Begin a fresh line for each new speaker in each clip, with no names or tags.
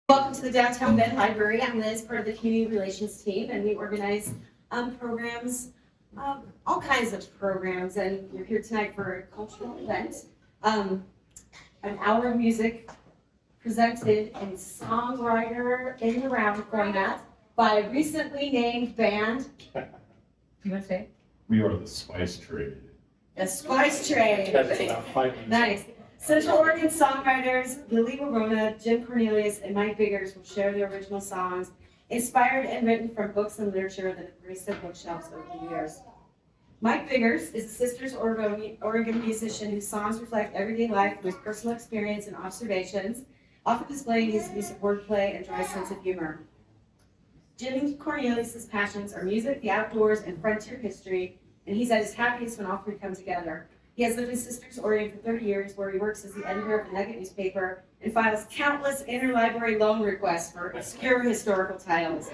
Welcome to the Downtown Bend Library. I'm Liz, part of the Community Relations team, and we organize programs, all kinds of programs, and you're here tonight for a cultural event, an hour of music presented in songwriter in the round format by a recently named band. Do you want to say?
We are the Spice Trade.
The Spice Trade.
That's about 5 minutes.
Nice. Central Oregon songwriters Lilli Worona, Jim Cornelius, and Mike Biggers will share their original songs, inspired and written from books and literature that have graced their bookshelves over the years. Mike Biggers is a Sisters Oregon musician whose songs reflect everyday life through his personal experience and observations, often displaying his use of wordplay and dry sense of humor. Jim Cornelius' passions are music, the outdoors, and frontier history, and he's at his happiest when all three come together. He has lived in Sisters, Oregon for 30 years, where he works as the editor of the Nugget newspaper and files countless interlibrary loan requests for obscure historical titles,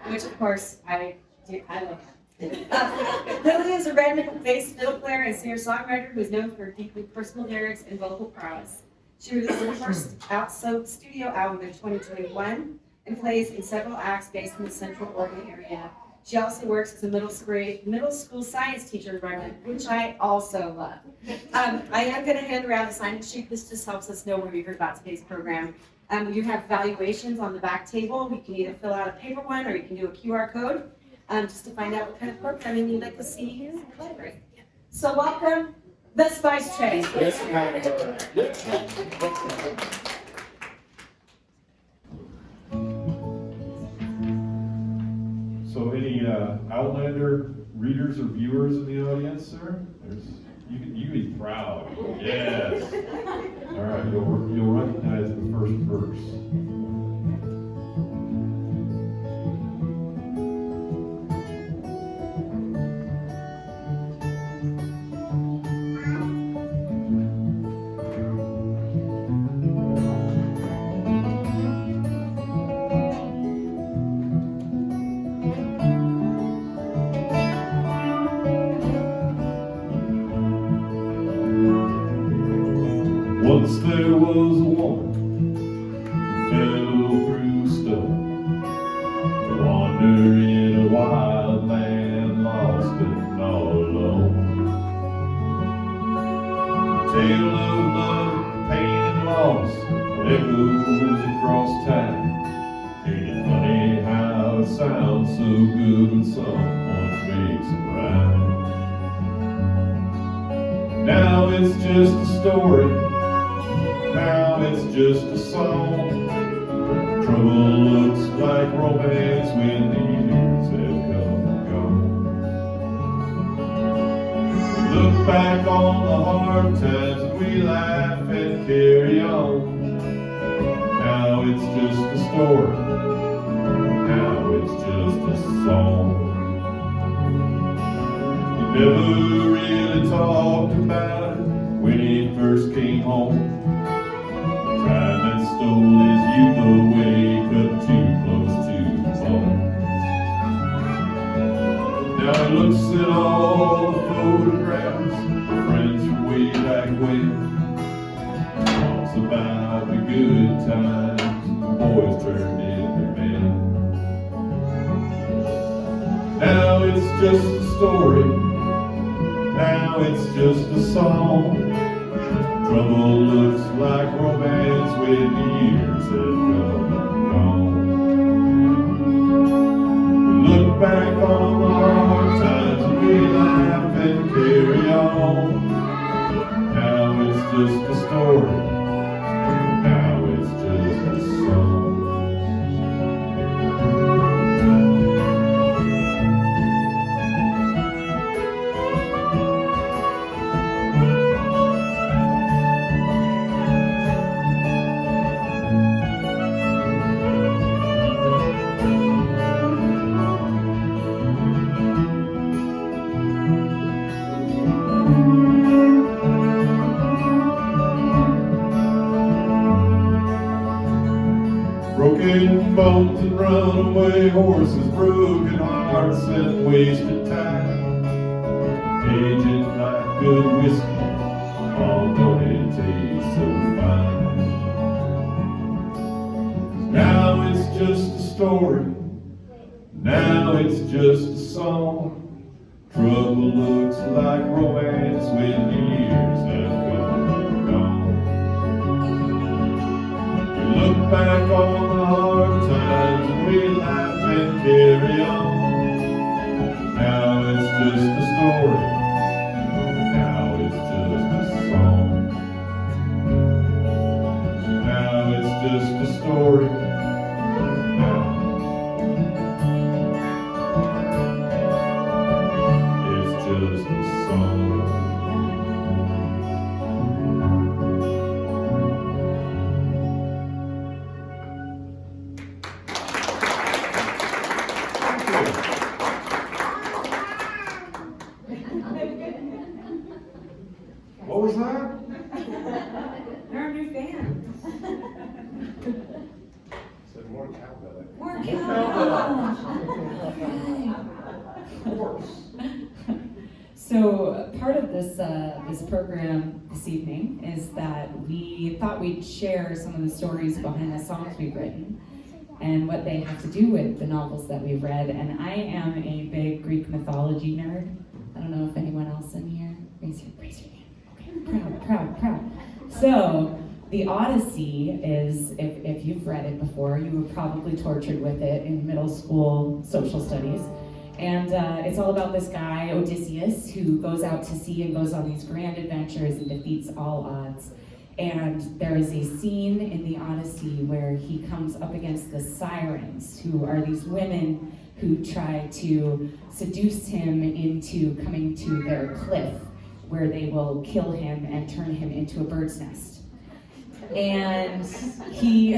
which, of course, I love. Lilli is a Redmond-based fiddle player and singer-songwriter who is known for deeply personal lyrics and vocal prowess. She released her first studio album in 2021 and plays in several acts based in the Central Oregon area. She also works as a middle school science teacher in Redmond, which I also love. I am going to hand around a sign-in sheet. This just helps us know where you heard about today's program. You have evaluations on the back table. You can either fill out a paper one or you can do a QR code just to find out what kind of programming you'd like to see in the library. So welcome, the Spice Trade.
So any Outlander readers or viewers in the audience, sir? You can be proud. Yes. All right, you'll recognize the first verse. Once there was a woman who fell through stone, wander in a wild land, lost and all alone. A tale of love, pain, and loss echoes across time. Ain't it funny how it sounds so good when someone makes it right? Now it's just a story. Now it's just a song. Trouble looks like romance when the years have come and gone. Look back on the hard times and we laugh and carry on. Now it's just a story. Now it's just a song. We never really talked about it when he first came home. Time that stole his youth away, cut too close to the bone. Now he looks at all the photographs of friends from way back when. Talks about the good times the boys turned into men. Now it's just a story. Now it's just a song. Trouble looks like romance when the years have come and gone. We look back on the hard times and we laugh and carry on. Now it's just a story. Now it's just a song. Broken bones and runaway horses, broken hearts and wasted time. Aging like good whiskey, although it tastes so fine. Now it's just a story. Now it's just a song. Trouble looks like romance when years have come and gone. We look back on the hard times and we laugh and carry on. Now it's just a story. Now it's just a song. Now it's just a story. Now it's just a song. What was that?
They're our new fans.
Said more cowbell.
More
Of course.
So part of this program this evening is that we thought we'd share some of the stories behind the songs we've written and what they have to do with the novels that we've read. And I am a big Greek mythology nerd. I don't know if anyone else in here. Raise your hand. Okay, proud. So the Odyssey is, if you've read it before, you were probably tortured with it in middle school social studies. And it's all about this guy, Odysseus, who goes out to sea and goes on these grand adventures and defeats all odds. And there is a scene in the Odyssey where he comes up against the sirens, who are these women who try to seduce him into coming to their cliff, where they will kill him and turn him into a bird's nest. And he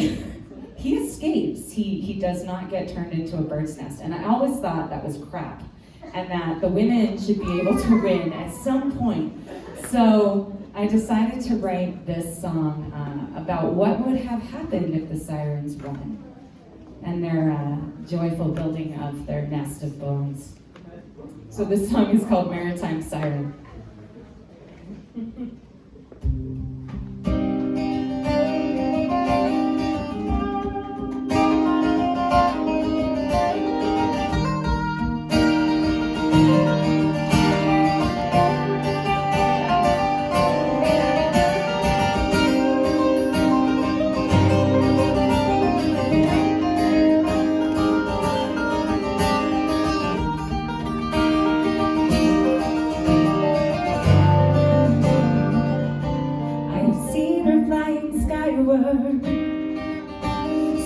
escapes. He does not get turned into a bird's nest. And I always thought that was crap, and that the women should be able to win at some point. So I decided to write this song about what would have happened if the sirens won, and their joyful building of their nest of bones. So this song is called Maritime Siren.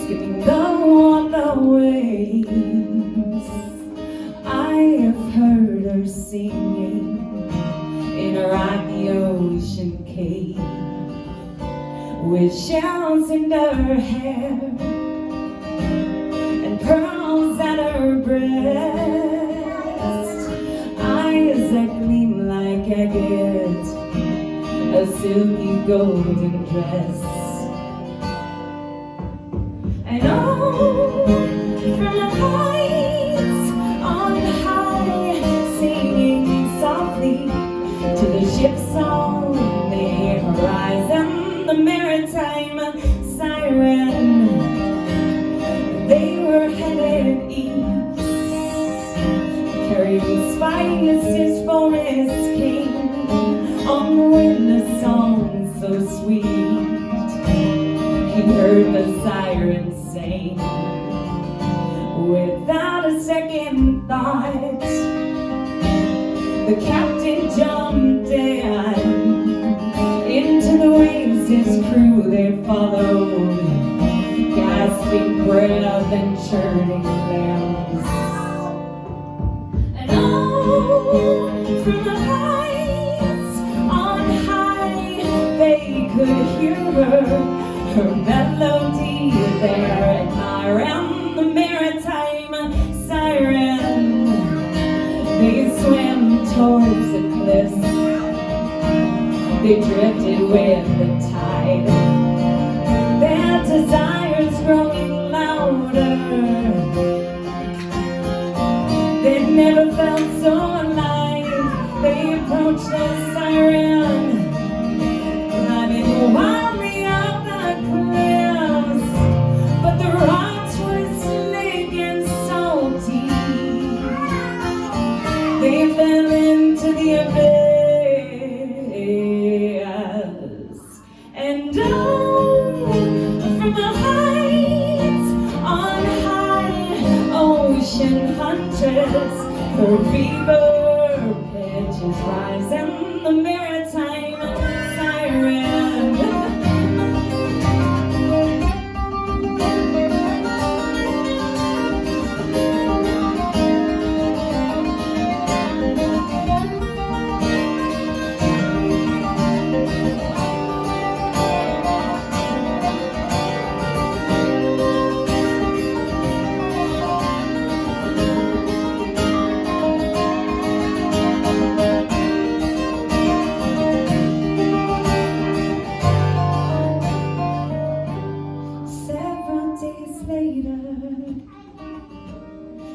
Skipping low on the waves, I have heard her singing in a rocky ocean cave, with shells in her hair and pearls at her breast, eyes that gleam like agate, a silky golden dress. And oh, from the heights on high, singing softly to the ships on the horizon, the maritime siren, they were headed east, carrying spice his forest king, on the wind a song so sweet. He heard the siren sing without a second thought. The captain jumped in into the waves, his crew they followed, gasping breath and churning limbs. And oh, from the heights on high, they could hear her melody there, and I ran the maritime siren. They swam towards the cliffs, they drifted with the tide, their desires growing louder. They never felt so alive. They approached the siren, climbing wildly up the cliffs, but the ocean hunches, her fever pitches rise, and the maritime siren.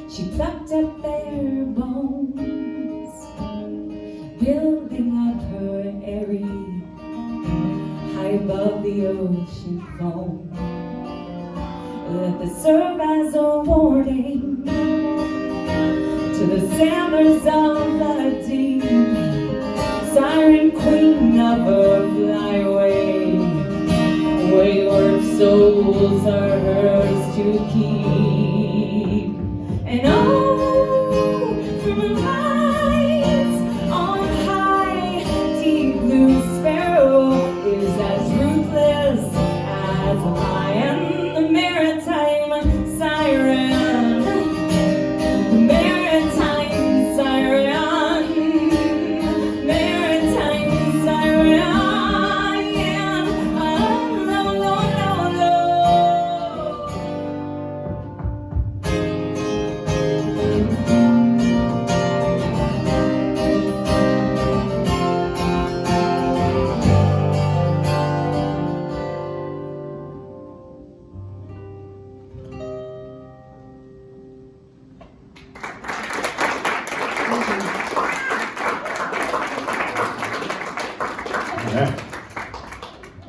She plucked up their bones, building up her eyrie high above the ocean foam. Let this serve as a warning to the sailors of the deep, siren queen of her flyaway. Wayward souls are hers to keep. And oh, from the heights on high, deep blue sparrow is as ruthless as a lion. The maritime siren, the maritime siren, maritime siren.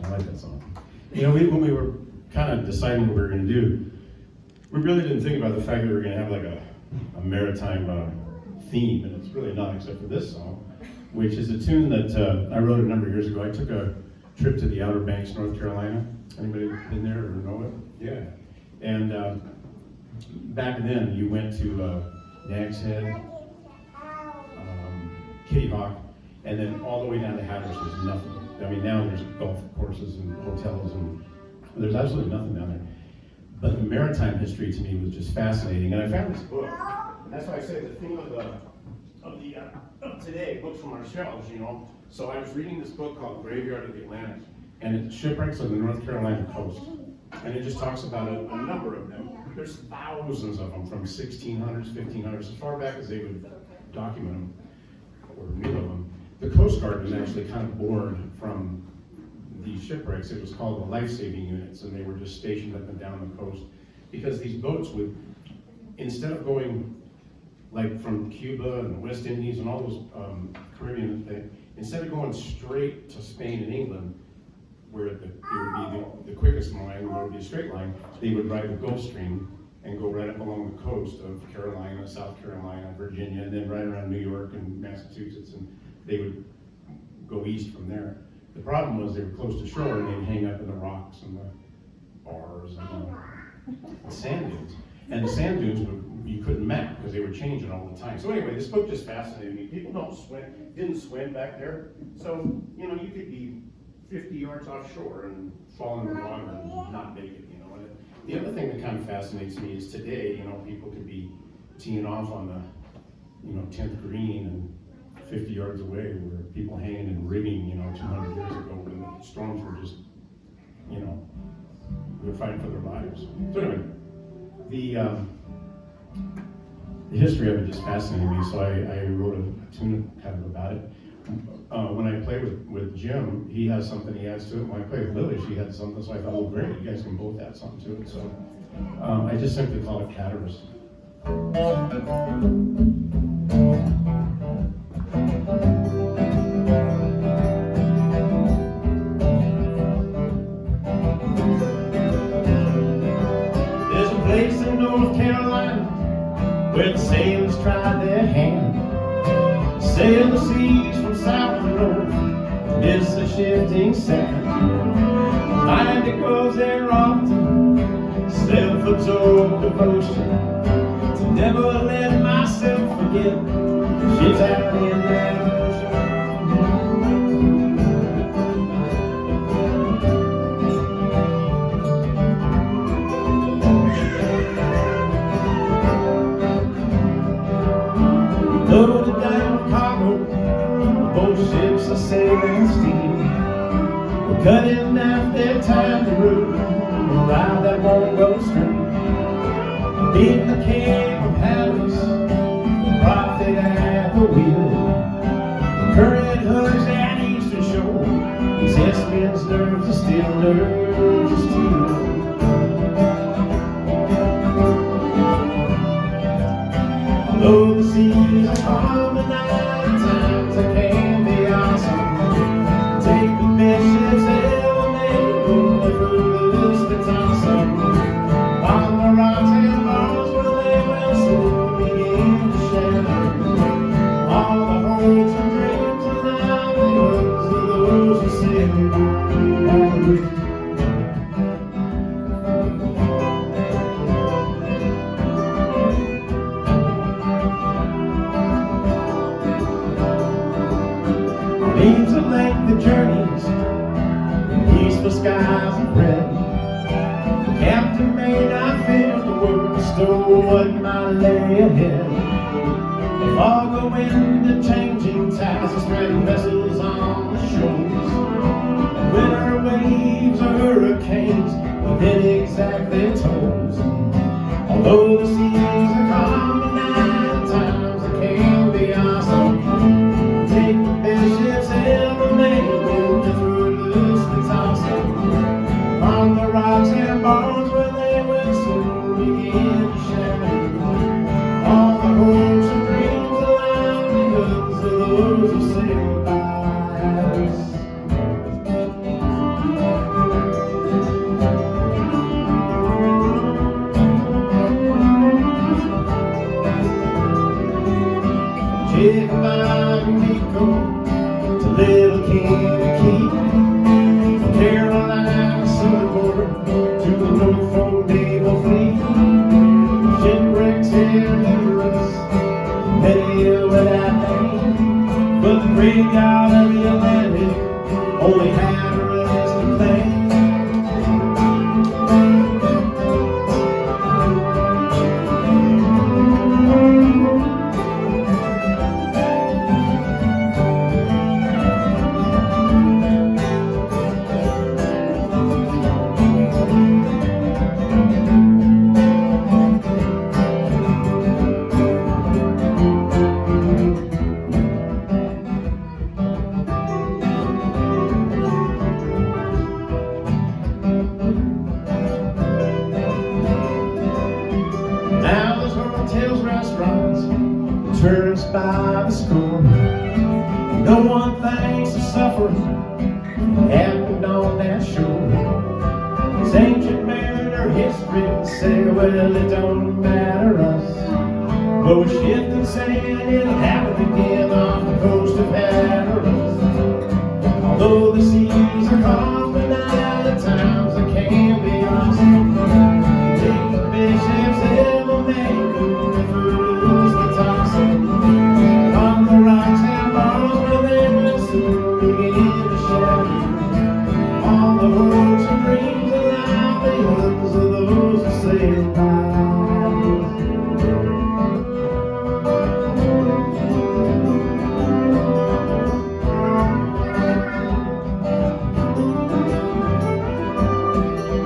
I like that song. You know, when we were kind of deciding what we were going to do, we really didn't think about the fact that we were going to have like a maritime theme, and it's really not, except for this song, which is a tune that I wrote a number of years ago. I took a trip to the Outer Banks, North Carolina. Anybody been there or know it? Yeah. And back then, you went to Nag's Head, Kitty Hawk, and then all the way down to Hatteras, there's nothing. I mean, now there's golf courses and hotels, and there's absolutely nothing down there. But the maritime history to me was just fascinating, and I found this book, and that's why I say the theme of today, books from our shelves, you know. So I was reading this book called Graveyard of the Atlantic, and it's shipwrecks on the North Carolina coast, and it just talks about a number of them. There's thousands of them from 1600s, 1500s, as far back as they would document them or knew of them. The Coast Guard was actually kind of born from these shipwrecks. It was called the life-saving units, and they were just stationed up and down the coast because these boats would, instead of going like from Cuba and the West Indies and all those Caribbean things, instead of going straight to Spain and England, where it would be the quickest line, where it would be a straight line, they would ride the Gulf Stream and go right up along the coast of Carolina, South Carolina, Virginia, and then right around New York and Massachusetts, and they would go east from there. The problem was they were close to shore, and they'd hang up in the rocks and the bars and the sand dunes. And the sand dunes, you couldn't map because they were changing all the time. So anyway, this book just fascinated me. People didn't swim back there. So, you know, you could be 50 yards offshore and fall in the water and not make it, you know. And the other thing that kind of fascinates me is today, you know, people could be teeing off on the, 10th green and 50 yards away where people hanging and rigging, 200 years ago when the storms were just, they were fighting for their lives. So anyway, the history of it just fascinated me, so I wrote a tune kind of about it. When I play with Jim, he has something he adds to it. When I play with Lilli, she had something, so I thought, well, great, you guys can both add something to it. So I just simply call it Hatteras. There's a place in North Carolina where the sailors try their hand, sail the seas from south to north, miss the shifting sand. Mind that goes there often, self-absorbed devotion to never let myself forget shit's out in that ocean. Loaded down cargo, both ships are sailing steam. We're cutting out their time to route around that won't go straight. Being the king of happiness, the prophet at the wheel. The current hooks and eastern shore, these men's nerves are still nerves of steel. Although the seas are calm and night times they can be awesome, take the best ships ever made, the furthest that's awesome. On the rocks and bars where they will soon begin to shatter. All the hopes and dreams and livelihoods of those who sail by the reef. Means of length journeys, peaceful skies of red. The captain may not feel the word, still what might lay ahead. The fog of wind and changing tides are spreading vessels on the shores. And winter waves or hurricanes within exact their toes. Although the seas are calm and night times they can be awesome, take the best ships ever made, the furthest that's awesome. On the rocks and bars where they will soon begin to shatter. All the hopes and dreams and livelihoods of those who sail by us. To Little Kentucky, from Carolina southern border to the Norfolk naval fleet. Shipwrecks and Honduras, many without name, but the graveyard of the Atlantic only had a resting claim. Now there's hotels, restaurants, tourists by the score. No one thinks of suffering happened on that shore. It's ancient mariner history to say, well, it don't matter us. But we're shifting sand, it'll happen again off the coast of Hatteras. Although the seas are calm and night times they can be awesome, take the big ships ever made, the furthest that's awesome. On the rocks and bars where they will soon begin to shatter. All the hopes and dreams and livelihoods of those who sail by.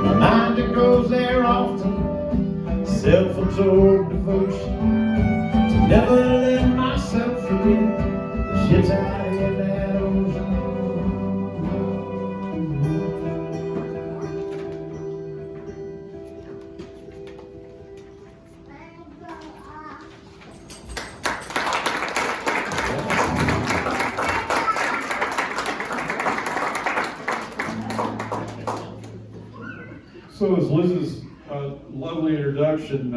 My mind that goes there often, self-absorbed devotion, to never let myself forget the shit's out in that ocean.
So as Liz's lovely introduction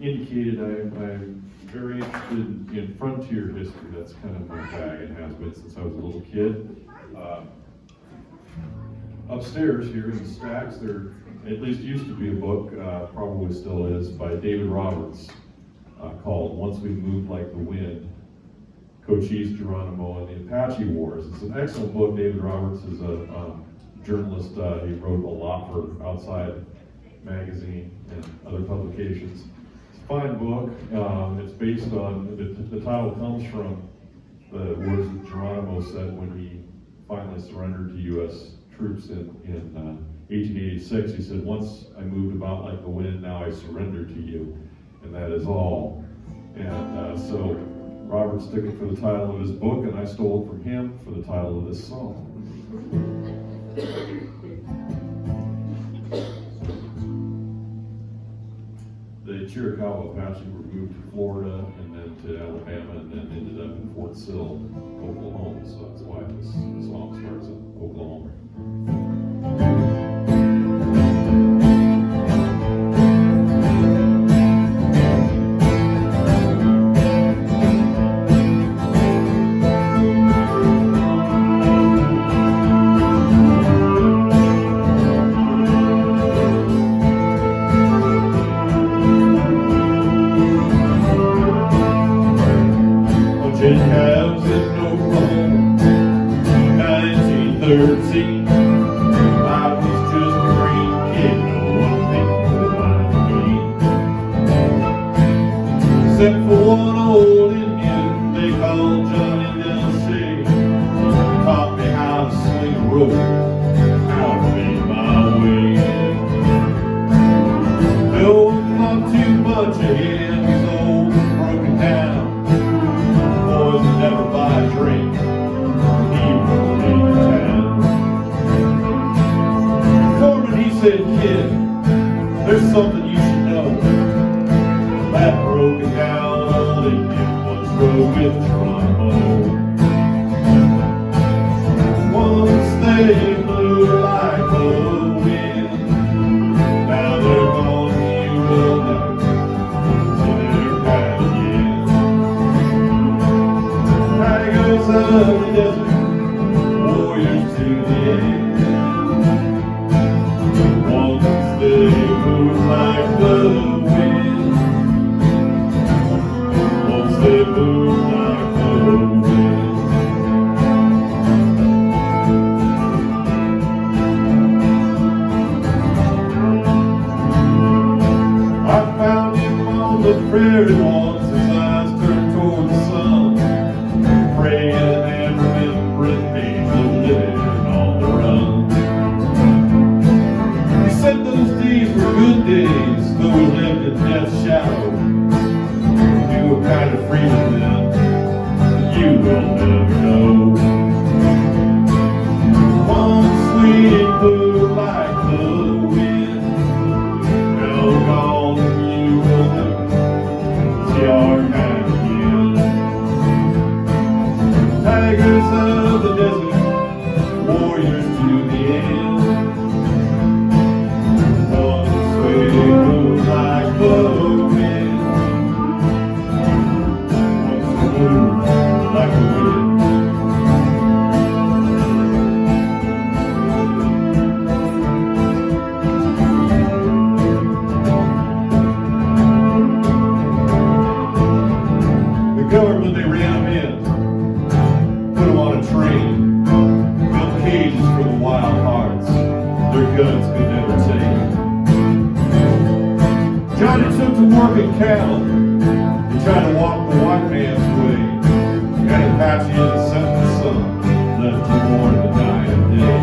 indicated, I'm very interested in frontier history. That's kind of my bag and has been since I was a little kid. Upstairs here in the stacks, there at least used to be a book, probably still is, by David Roberts. called Once We Moved Like the Wind, Cochise, Geronimo, and the Apache Wars. It's an excellent book. David Roberts is a journalist. He wrote a lot for Outside Magazine and other publications. It's a fine book. It's based on, the title comes from the words that Geronimo said when he finally surrendered to U.S. troops in 1886. He said, "Once I moved about like the wind, now I surrender to you, and that is all." And so Roberts took it for the title of his book, and I stole it from him for the title of this song. The Chiricahua Apache were moved to Florida and then to Alabama and then ended up in Fort Sill, Oklahoma. So that's why this song starts in Oklahoma. Calves in Oklahoma, 1913. I was just a green kid, no one thing for mine again. Except for one old Indian they called Johnny Delshea, taught me how to swing a rope, how to make my way. No one thought too much of him, he's old and broken down. Never buy a drink, he won't leave town. Foreman, he said, "Kid, there's something you should know. That broken down old Indian once rode with Geronimo. Once they blew like the wind, now they're gone, you will never see their kind again. Tigers of the desert, warriors to the end. Once they move like the wind, once they move like the wind." I found him on the prairie once, his eyes turned toward the sun, praying and remembering days of living on the run. He said those days were good days, though we lived in death's shadow. We were kind of freedom then, but you will never know. Once we blew like the wind, now gone, you will never see our kind again. Tigers of the desert, warriors to the end. Once we move like the wind, once we move like the wind. The government, they ran them in, put them on a train, built cages for the wild hearts their guns could never take. Johnny took to working cattle, he tried to walk the white man's way, and Apache in the setting sun left him born to die in a day.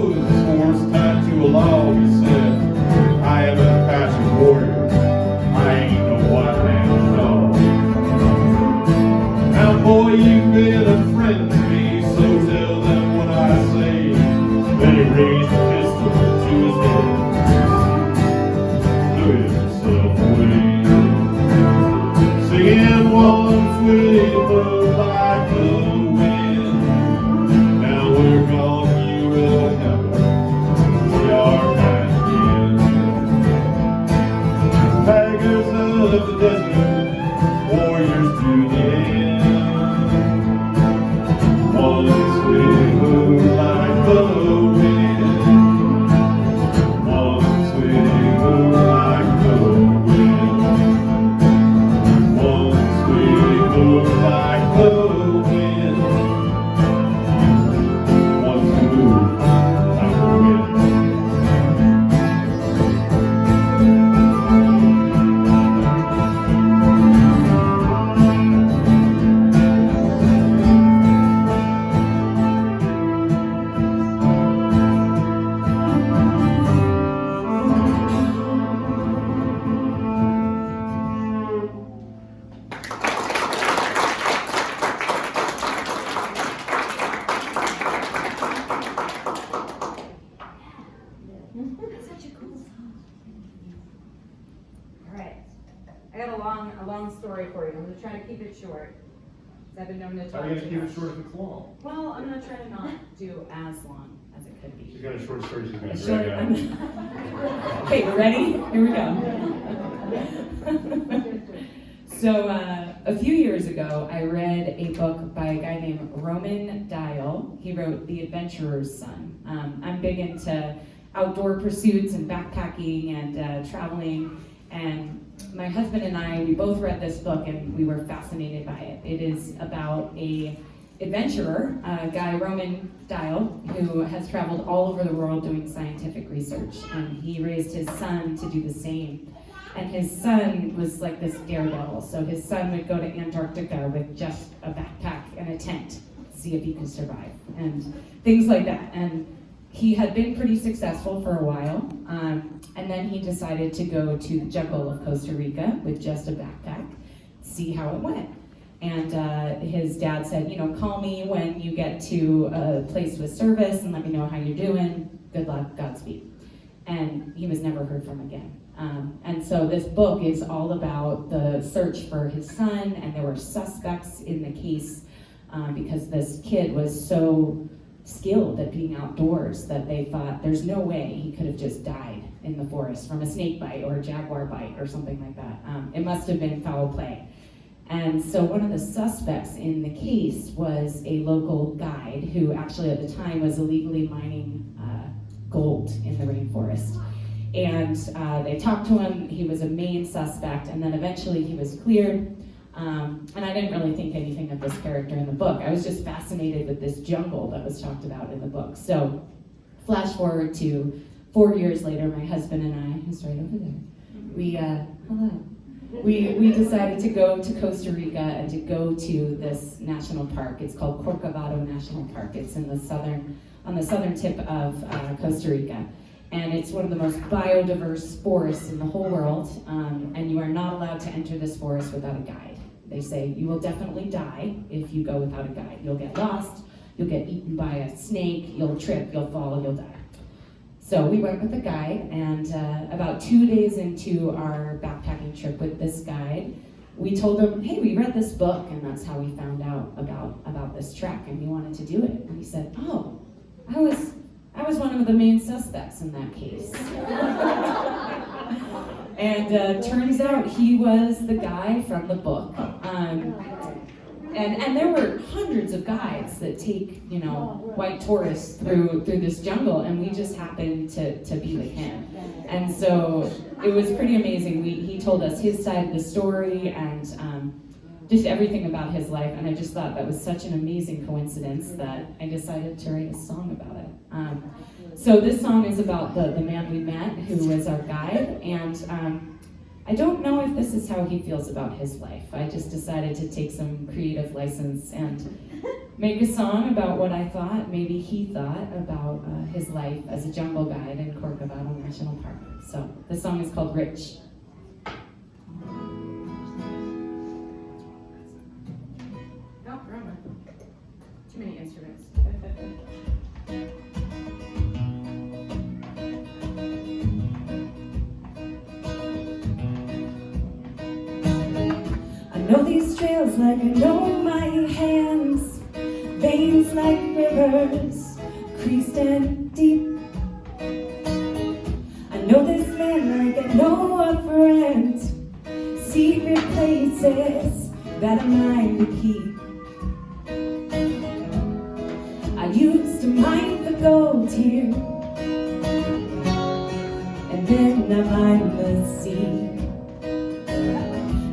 with his horse tied to a log, he said, I am an Apache warrior. I ain't no white man's dog. Now, boy, you've been a friend to me, so tell them what I say. Then he raised a pistol to his head, blew himself away, singing once with the like the wind. Now we're gone, you will never see our kind again. Tigers of the desert, warriors to the end. Once we move like the wind. Once we move like the wind. Once we move like the wind. Once we move like the wind.
All right. I got a long story for you. I'm going to try to keep it short. 'Cause I've been known to
How
talk
are you
too
gonna keep
much.
it short if it's long?
Well, I'm going to try to not do as long as it could be.
She's got a short story she's gonna
Short,
drag out.
okay, you ready? Here we go. So, a few years ago, I read a book by a guy named Roman Dial. He wrote The Adventurer's Son. I'm big into outdoor pursuits and backpacking and traveling. And my husband and I, we both read this book and we were fascinated by it. It is about a adventurer, a guy, Roman Dial, who has traveled all over the world doing scientific research. And he raised his son to do the same. And his son was like this daredevil. So his son would go to Antarctica with just a backpack and a tent, see if he could survive, and things like that. And he had been pretty successful for a while, and then he decided to go to the jungle of Costa Rica with just a backpack, see how it went. And his dad said, call me when you get to a place with service and let me know how you're doing. Good luck, Godspeed. And he was never heard from again. And so this book is all about the search for his son, and there were suspects in the case because this kid was so skilled at being outdoors that they thought there's no way he could have just died in the forest from a snake bite or a jaguar bite or something like that. It must have been foul play. And so one of the suspects in the case was a local guide who actually at the time was illegally mining gold in the rainforest. And they talked to him, he was a main suspect, and then eventually he was cleared. And I didn't really think anything of this character in the book. I was just fascinated with this jungle that was talked about in the book. So flash forward to 4 years later, my husband and I, who's right over there, we decided to go to Costa Rica and to go to this national park. It's called Corcovado National Park. It's in on the southern tip of Costa Rica. And it's one of the most biodiverse forests in the whole world, and you are not allowed to enter this forest without a guide. They say you will definitely die if you go without a guide. You'll get lost, you'll get eaten by a snake, you'll trip, you'll fall, you'll die. So we went with a guide, and about 2 days into our backpacking trip with this guide, we told him, hey, we read this book, and that's how we found out about this trek, and we wanted to do it. And he said, oh, I was one of the main suspects in that case. And turns out he was the guy from the book. And there were hundreds of guides that take, white tourists through this jungle, and we just happened to be with him. And so it was pretty amazing. He told us his side of the story and just everything about his life, and I just thought that was such an amazing coincidence that I decided to write a song about it. So this song is about the man we met, who was our guide, and I don't know if this is how he feels about his life. I just decided to take some creative license and make a song about what I thought, maybe he thought, about his life as a jungle guide in Corcovado National Park. So the song is called Rich. No, wrong one. Too many instruments.
I know these trails like I know my hands, veins like rivers, creased and deep. I know this land like I know a friend, secret places that are mine to keep. I used to mine for gold here, and then I mined the sea.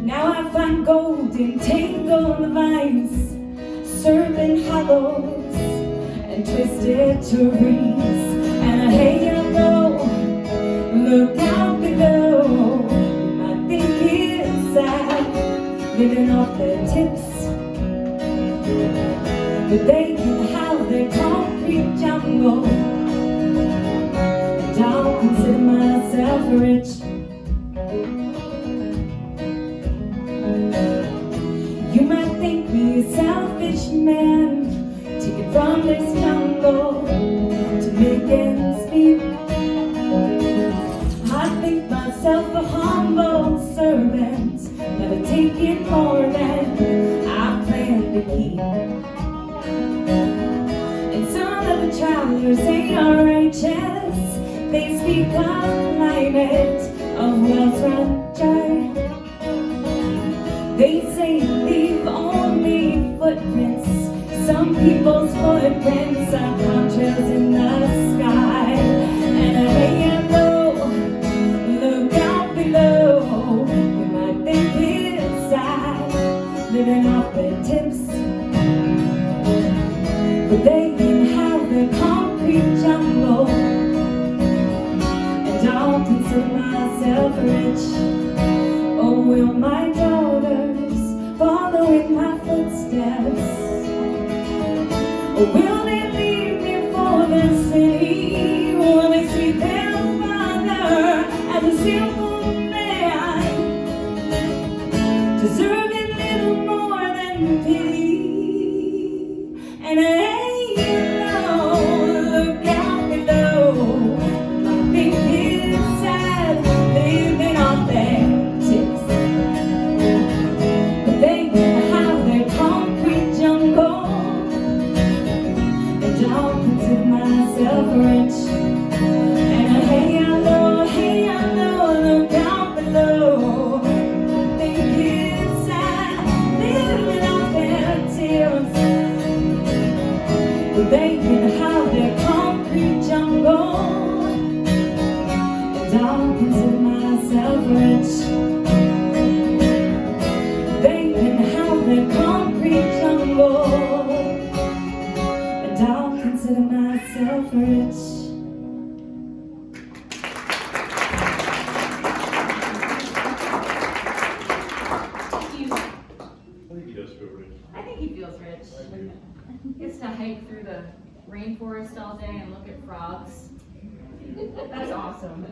Now I find gold entangled vines, serpent hollows, and twisted trees. And hey, I know, look out below. You might think it's sad, living off their tips, but they can have their concrete jungle. And I'll consider myself rich. You might think me a selfish man, taken from this jungle to make ends meet. I think myself a humble servant, never taking more than I plan to keep. And some of the travelers, they are righteous, they speak of climate, of wells run dry. They say leave only footprints. Some people's footprints are contrails in the sky. And hey, I know, look out below. You might think it's sad, living off their tips, but they can have their concrete jungle. And I'll consider myself rich. Oh, will my daughters follow in my footsteps? Or will they leave me for the city? Will they see their father as a simple man, deserving little more than pity? And hey, you know, look out below. I think it's sad they've been off there. Rich. And hey, I know, look out below. Think it's sad, living off their tears, but they can have their concrete jungle. And I'll consider myself rich. They can have their concrete jungle. And I'll consider myself rich.
I think he feels rich. Gets to hike through the rainforest all day and look at frogs. That's awesome.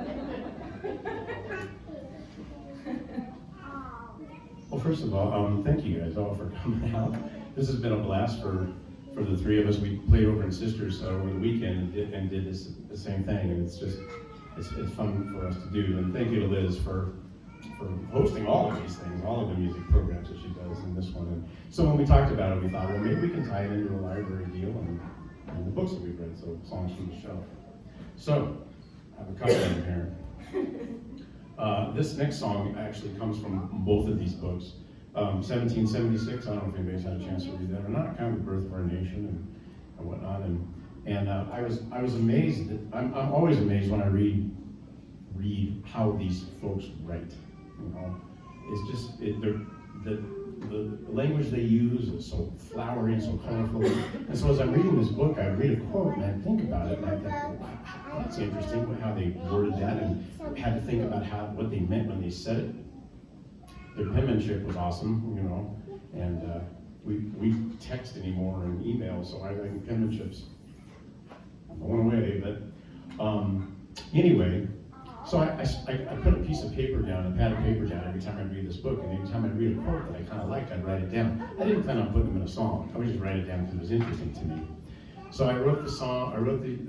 Well, first of all, thank you guys all for coming out. This has been a blast for the three of us. We played over in Sisters over the weekend and did the same thing, and it's fun for us to do. And thank you to Liz for hosting all of these things, all of the music programs that she does in this one. And so when we talked about it, we thought, well, maybe we can tie it into a library deal and the books that we've read, so songs from the shelf. So, I have a couple in here. This next song actually comes from both of these books. 1776, I don't know if anybody's had a chance to read that or not, kind of the birth of our nation and whatnot. And I was amazed, I'm always amazed when I read how these folks write. You know, it's just, the language they use is so flowery, so colorful. And so as I'm reading this book, I read a quote and I think about it and I think, wow, that's interesting how they worded that, and had to think about what they meant when they said it. Their penmanship was awesome, you know, and we text anymore and email, so I think penmanship's going away, but anyway, so I put a piece of paper down, a pad of paper down every time I read this book, and every time I read a quote that I kind of liked, I'd write it down. I didn't plan on putting them in a song. I would just write it down because it was interesting to me. So I wrote the song,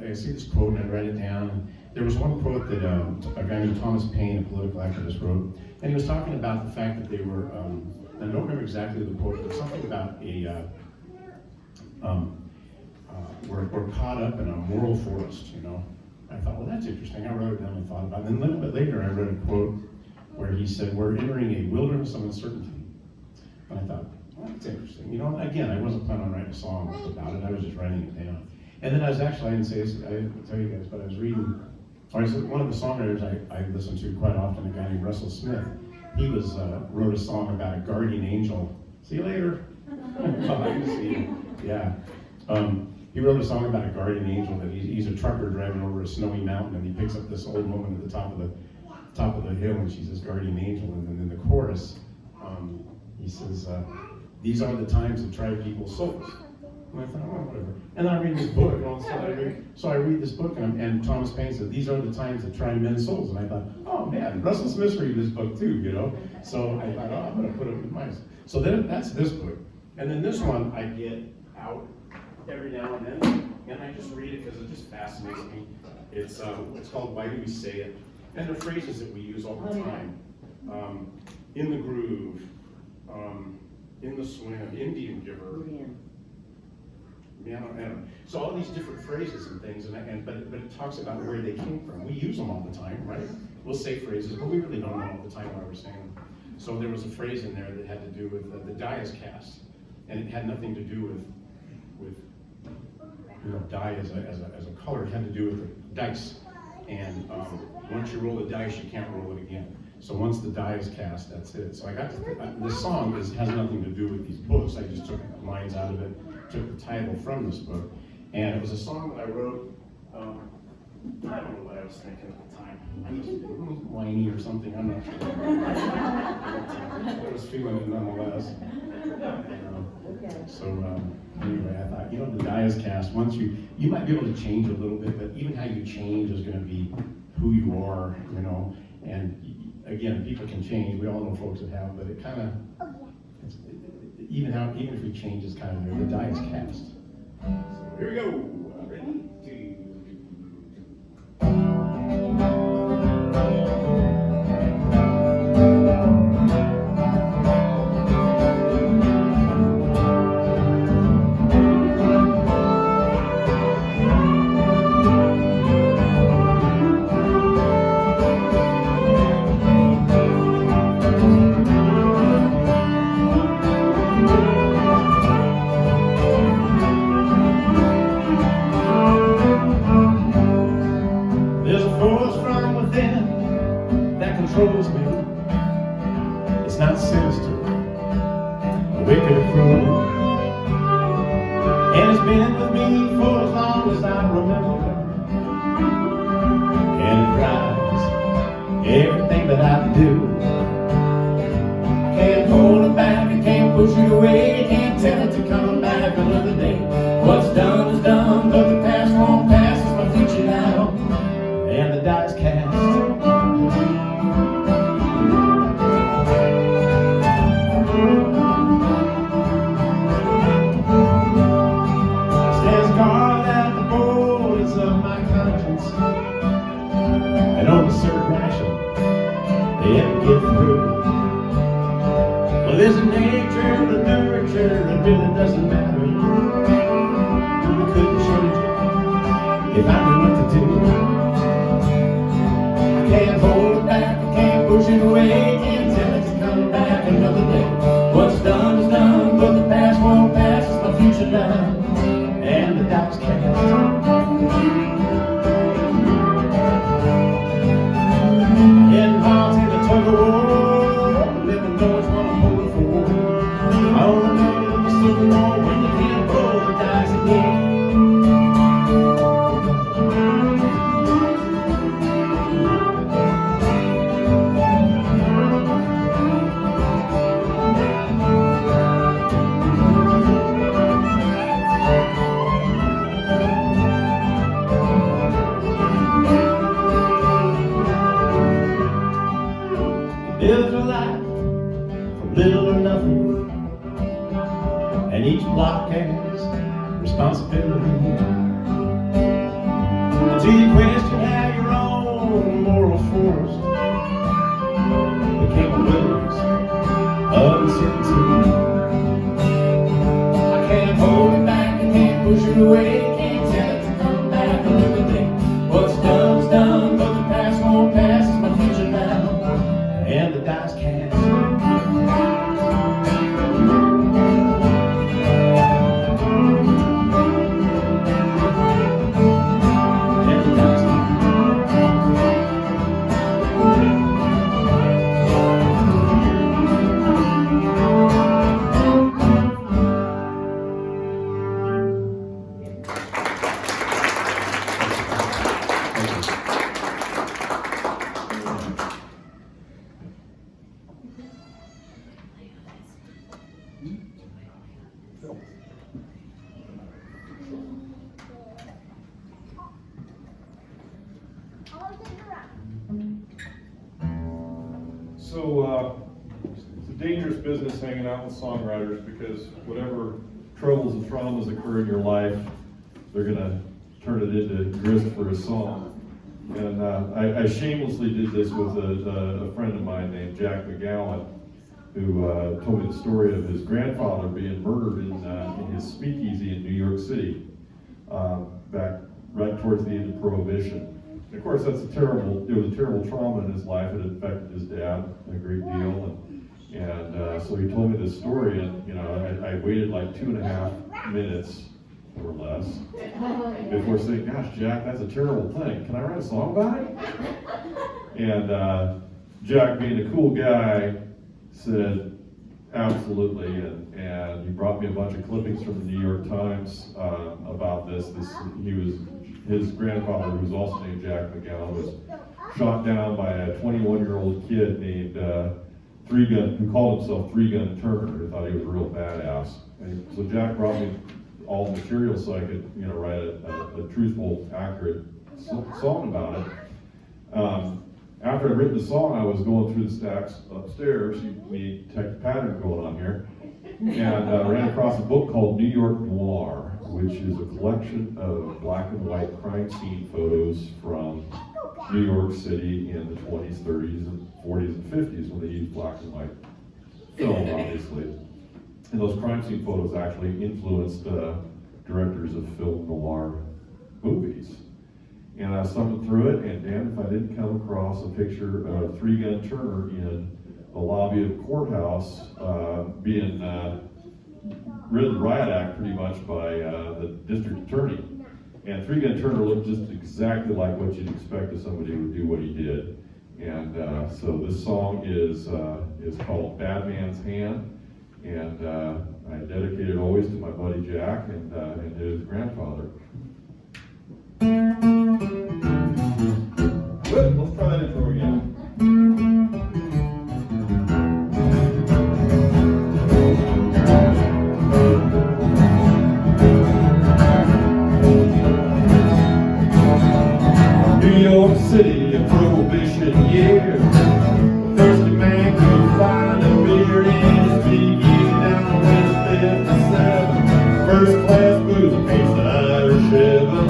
I see this quote and I write it down. And there was one quote that a guy named Thomas Paine, a political activist, wrote, and he was talking about the fact that they were, I don't remember exactly the quote, but something about we're caught up in a moral forest, you know. I thought, well, that's interesting. I wrote it down and thought about it. And then a little bit later, I read a quote where he said, we're entering a wilderness of uncertainty. And I thought, well, that's interesting. You know, again, I wasn't planning on writing a song about it. I was just writing it down. And then I was actually, I didn't say this, I didn't tell you guys, but I was reading, one of the songwriters I listen to quite often, a guy named Russell Smith. He wrote a song about a guardian angel. See you later. Bye, see you. Yeah. He wrote a song about a guardian angel that he's a trucker driving over a snowy mountain, and he picks up this old woman at the top of the hill, and she's this guardian angel. And then in the chorus, he says, "These are the times that try people's souls." And I thought, oh, whatever. And then I read this book, and all of a sudden I read this book, and Thomas Paine said, "These are the times that try men's souls." And I thought, oh man, Russell Smith's reading this book too, you know. So I thought, oh, I'm going to put it with mine. So then that's this book, and then this one I get out every now and then, and I just read it because it just fascinates me. It's called "Why Do We Say It?" And the phrases that we use all the time. In the groove, in the swim, Indian giver. Yeah, I don't know. So all these different phrases and things, but it talks about where they came from. We use them all the time, right? We'll say phrases, but we really don't know all the time why we're saying them. So there was a phrase in there that had to do with the die is cast, and it had nothing to do with you know, die as a color. It had to do with the dice, and once you roll the dice, you can't roll it again. So once the die is cast, that's it. So I got the song has nothing to do with these books. I just took lines out of it, took the title from this book, and it was a song that I wrote. I don't know what I was thinking at the time. I was whiny or something. I'm not sure. I was feeling it nonetheless. So anyway, I thought, you know, the die is cast. Once you might be able to change a little bit, but even how you change is going to be who you are, you know. And again, people can change. We all know folks that have, but it kind of, even if we change, it's kind of there. The die is cast. So here we go. Ready? Controls me. It's not sinister, wicked or cruel, and it's been with me for as long as I remember, and it drives everything that I do. I can't hold it back, I can't push it away, I can't tell it to come back another day. What's done is done, but the past won't pass, it's my future now, and the die is cast. Well, there's a nature, a nurture, it really doesn't matter. I couldn't change it if I knew what to do. I can't hold it back, I can't push it away, can't tell it to come back another day. What's done is done, but the past won't pass, it's my future now, and the die's cast. Heading hard to the tug of war, living though it's one I'm holding for. I only know that there's so more when you can't roll the dice again. block has responsibility. Until you question how your own moral force became a wilderness of uncertainty. I can't hold it back, I can't push it away, can't tell it to come back another day. What's done's done, but the past won't pass, it's my future now, and the dice cast.
So, it's a dangerous business hanging out with songwriters because whatever troubles and traumas occur in your life, they're going to turn it into grist for a song. And I shamelessly did this with a friend of mine named Jack McGowan, who told me the story of his grandfather being murdered in his speakeasy in New York City, back right towards the end of Prohibition. And of course, it was a terrible trauma in his life. It affected his dad a great deal, and so he told me this story, and I waited like 2.5 minutes or less before saying, "Gosh, Jack, that's a terrible thing. Can I write a song about it?" And Jack, being a cool guy, said, "Absolutely," and he brought me a bunch of clippings from the New York Times about this. His grandfather, who was also named Jack McGowan, was shot down by a 21-year-old kid named who called himself Three Gun Turner, who thought he was a real badass. And so Jack brought me all the material so I could, write a truthful, accurate song about it. After I'd written the song, I was going through the stacks upstairs. We detect a pattern going on here, and ran across a book called New York Noir, which is a collection of black and white crime scene photos from New York City in the 20s, 30s, and 40s and 50s, when they used black and white film, obviously. And those crime scene photos actually influenced directors of film noir movies. And I was thumbing through it, and damn if I didn't come across a picture of Three Gun Turner in the lobby of a courthouse being rid of the riot act pretty much by the district attorney. And Three Gun Turner looked just exactly like what you'd expect if somebody would do what he did. And so this song is called Bad Man's Hand, and I dedicate it always to my buddy Jack and his grandfather. Good, let's try that intro again. New York City, a prohibition year. Thirsty man could find a beer in his speakeasy down West 57. First class booze, a piece of Irish heaven.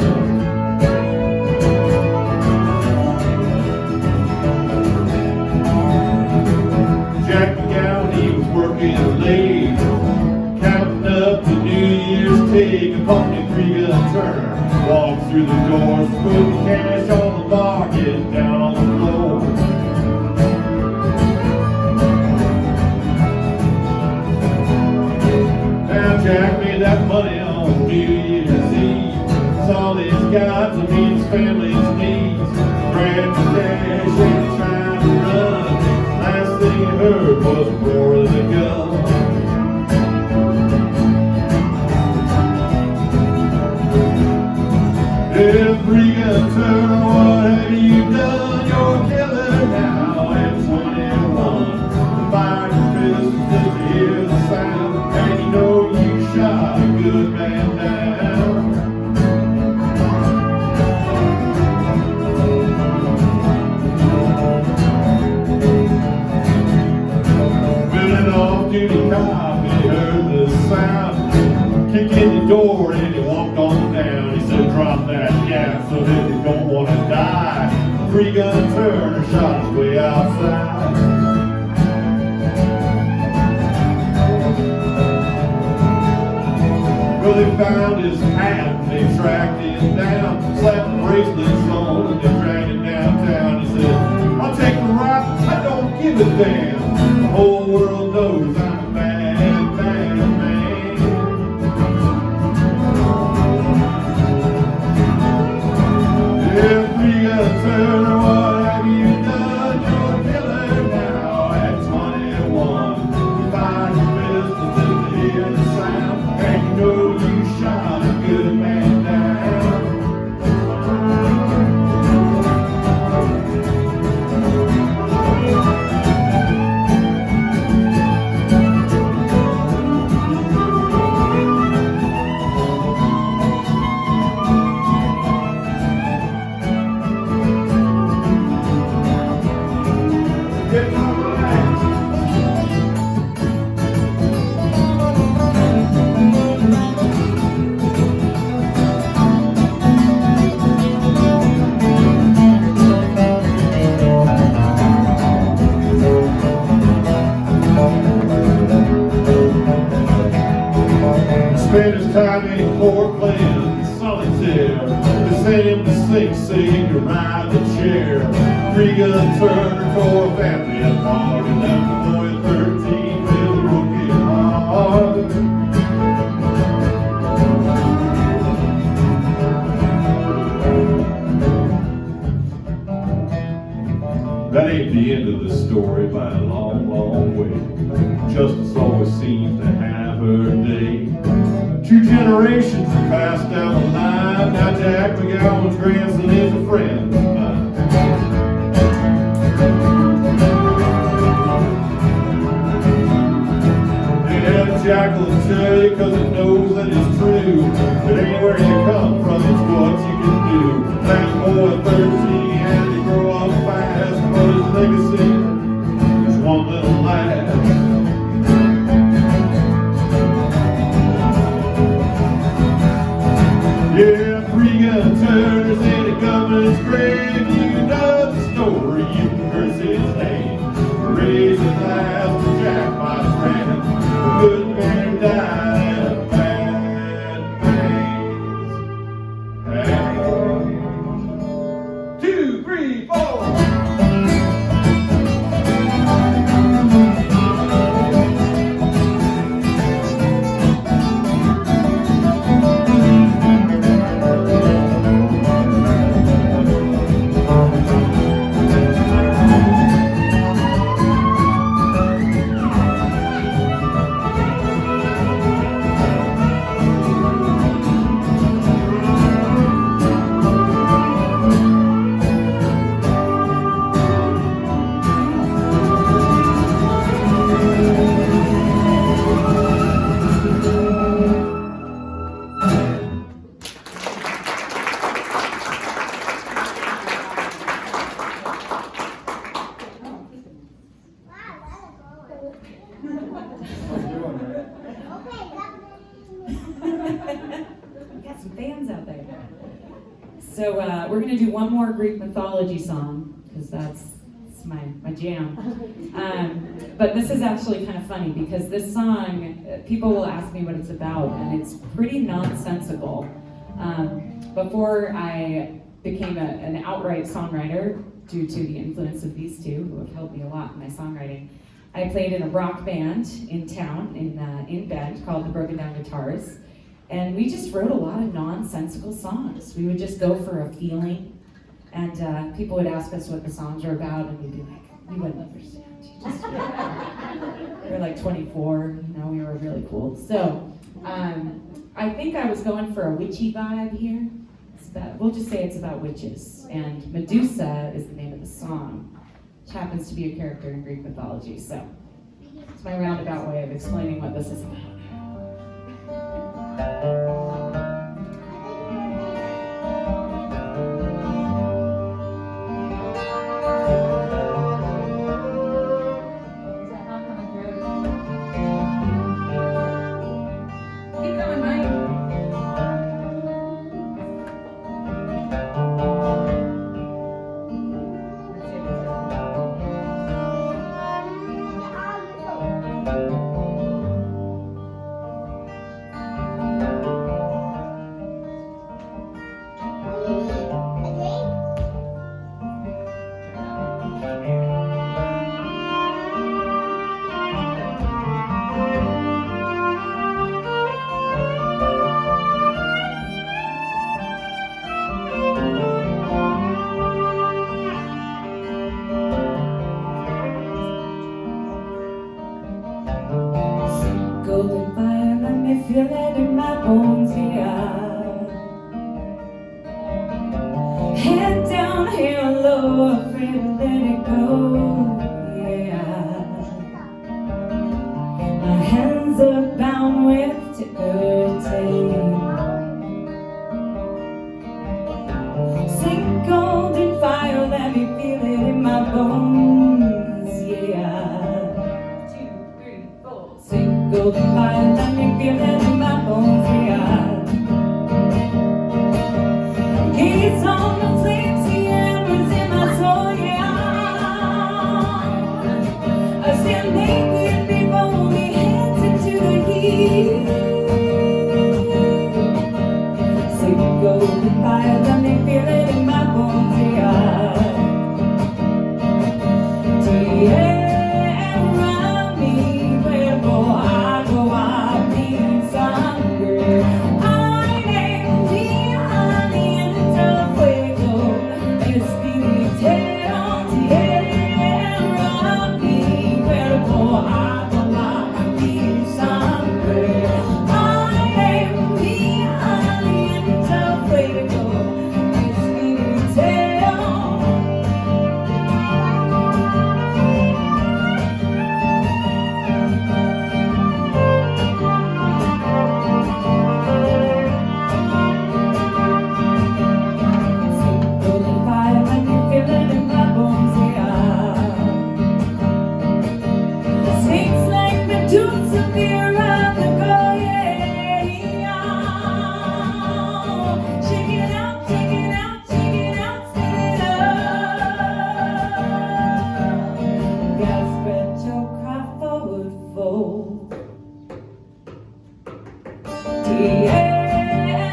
Jack McGowan, he was working late, counting up the New Year's take. A pumpkin Three Gun Turner walks through the doors, putting cash on the bar, getting down on the floor. Now Jack made that money on New Year's Eve. Saw these guys and meet his family's needs. Grabbed the cash and tried to run. Last thing he heard was the roar of the gun. Three Gun Turner, what have you done? You're a killer now at 21. Fire your fist just to hear the sound, and you know you shot a good man.
kicked in the door and he walked on down. He said, drop that gas so that you don't want to die. Three-gun Turner shot his way outside. Well, they found his hat and they tracked him down, slapped the bracelets on and they dragged him downtown. He said, I'll take the rap, I don't give a damn. The whole world knows I'm a bad, bad man. Yeah, Three-Gun Turner, what have you done? You're a killer now at 21. You find your business and you hear the sound, and you know you shot a good man down. Spent his time in court playing solitaire. They sent him to Sing Sing to ride the chair. Three-Gun Turner tore a family apart and left the boy at 13 with a broken heart. That ain't the end of the story by a long, long way. Justice always seems to have her day. 2 generations have passed down the line. Now Jack McGowan's grandson is a friend of mine. Yeah, Jack will tell you because it knows that it's true. That anywhere you come from, it's what you can do. That boy at 13 had to grow up fast, but his legacy is one little lad. Yeah, Three-Gun Turner's in a government's grave. You know the story, you can curse his name. Raise a glass to Jack, my friend. A good man died in a bad man's hands. 2, 3, 4.
Got some fans out there. So we're going to do one more Greek mythology song, because that's my jam. But this is actually kind of funny, because this song, people will ask me what it's about, and it's pretty nonsensical. Before I became an outright songwriter, due to the influence of these two, who have helped me a lot in my songwriting, I played in a rock band in town, in Bend, called the Broken Down Guitars. And we just wrote a lot of nonsensical songs. We would just go for a feeling, and people would ask us what the songs were about, and we'd be like, "You wouldn't understand." We were like 24, we were really cool. So I think I was going for a witchy vibe here. We'll just say it's about witches, and Medusa is the name of the song, which happens to be a character in Greek mythology. So it's my roundabout way of explaining what this is about. Keep going, Mike.
in my bones, yeah. Head down here low, afraid to let it go, yeah. My hands are bound with ticker tape. Sink golden fire, let me feel it in my bones, yeah.
2, 3, 4.
Sink golden fire, let me feel it in my bones, yeah. Gaze on the flames, the embers in my soul, yeah. I stand naked before me, hands into the heat. Sink golden fire, let me feel it in my bones, yeah. Tierra, mi cuerpo, agua, mi sangre. Aire, mi aliento, fuego, espíritu. Tierra, mi cuerpo, agua, mi sangre. Aire, mi aliento, fuego, espíritu. Golden fire, let me feel it in my bones, yeah. Snakes like the tooths of fear of the going, yeah. Shake it out, shake it out, shake it out, spit it up. Gotta spread your cry forward, fold. Tierra,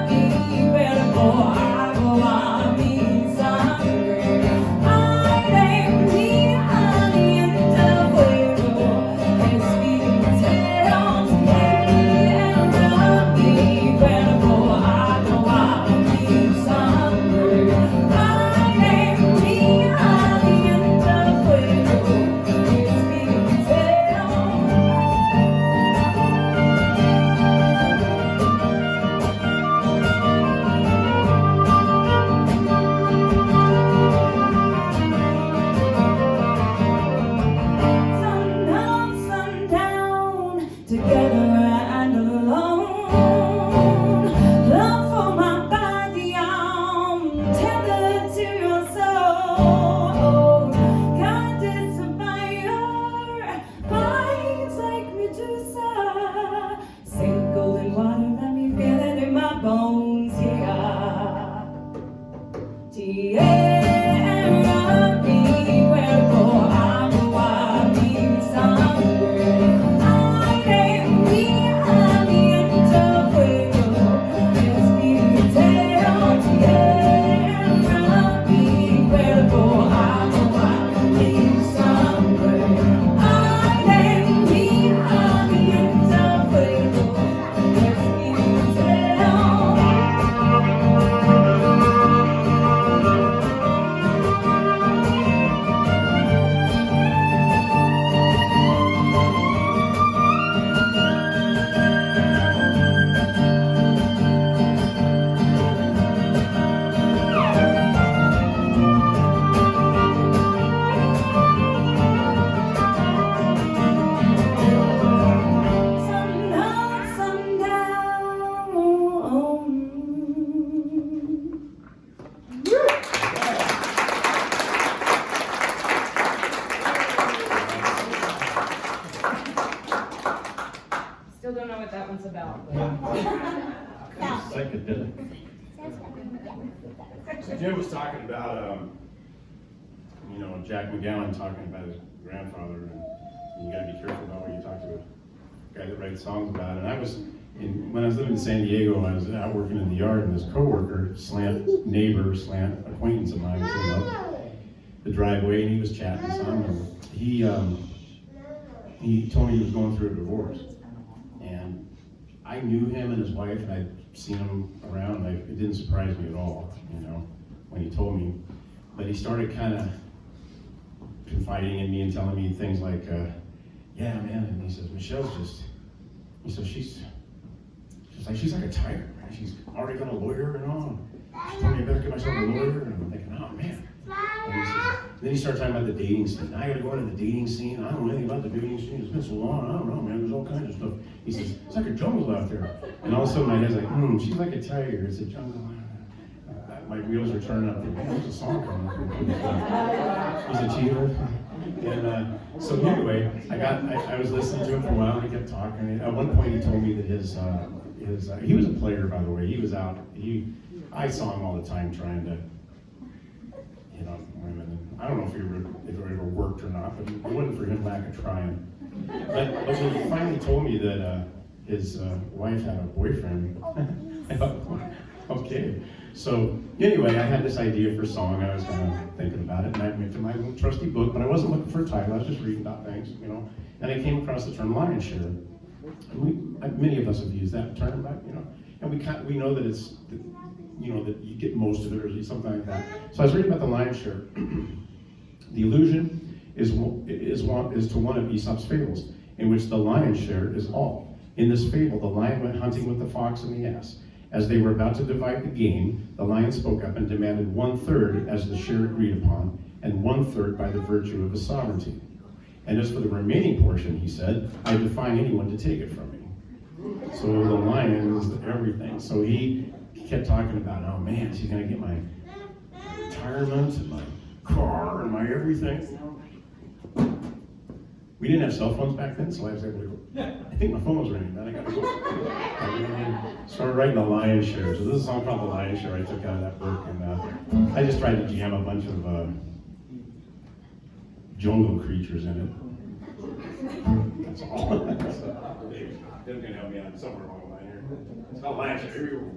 mi cuerpo, agua, mi sangre. Aire, mi aliento, fuego, espíritu. Tierra, mi cuerpo, agua, mi sangre. Aire, mi aliento, fuego, espíritu. Sundown, sundown, together and alone. Love for my body, I'm tethered to your soul. Goddess of fire, fights like Medusa. Sink golden water, let me feel it in my bones, yeah. Tierra, mi cuerpo, agua, mi sangre. Aire, mi aliento, fuego, espíritu. Tierra, mi cuerpo, agua, mi sangre. Aire, mi aliento, fuego, espíritu. Sundown, sundown.
Still don't know what that one's about.
Psychedelic.
So Jim was talking about, Jack McGowan talking about his grandfather, and you gotta be careful about what you talk to a guy that writes songs about. And when I was living in San Diego, I was out working in the yard, and this coworker, slant acquaintance of mine, came up the driveway, and he was chatting to someone. He told me he was going through a divorce, and I knew him and his wife, and I'd seen him around. It didn't surprise me at all, when he told me. But he started kind of confiding in me and telling me things like, yeah, man, and he says, Michelle's just, he says, she's like a tiger, man. She's already got a lawyer and all. She told me I better get myself a lawyer, and I'm thinking, oh man. Then he started talking about the dating scene. I gotta go into the dating scene. I don't know anything about the dating scene. It's been so long. I don't know, man. There's all kinds of stuff. He says, it's like a jungle out there. And all of a sudden my head's like, she's like a tiger. It's a jungle. My wheels are turning up. Man, there's a song coming up. He's a cheater. And so anyway, I was listening to him for a while, and he kept talking. At one point he told me that he was a player, by the way. He was out, I saw him all the time trying to hit on women. And I don't know if it ever worked or not, but it wasn't for him lack of trying. But when he finally told me that his wife had a boyfriend, I thought, okay. So anyway, I had this idea for a song. I was kind of thinking about it, and I went to my little trusty book, but I wasn't looking for a title. I was just reading about things, and I came across the term lion's share. And many of us have used that term, but and we know that it's, that you get most of it, or something like that. So I was reading about the lion's share. The illusion is to one of Aesop's fables, in which the lion's share is all. In this fable, the lion went hunting with the fox and the ass. As they were about to divide the game, the lion spoke up and demanded 1/3 as the share agreed upon, and 1/3 by the virtue of his sovereignty. And as for the remaining portion, he said, I defy anyone to take it from me. So the lion is everything. So he kept talking about, oh man, she's gonna get my retirement and my car and my everything. We didn't have cell phones back then, so I was able to go. I think my phone was ringing, man. I got to go. I started writing the lion's share. So this is a song called The Lion's Share I took out of that book, and I just tried to jam a bunch of jungle creatures in it. That's all. They're gonna help me out somewhere along the line here. It's called Lion's Share. Here we go.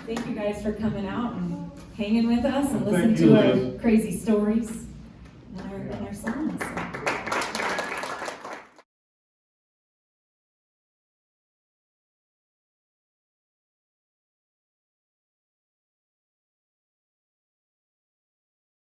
Thank you guys for coming out and hanging with us and
Thank
listening
you,
to our
Liz.
crazy stories and our songs.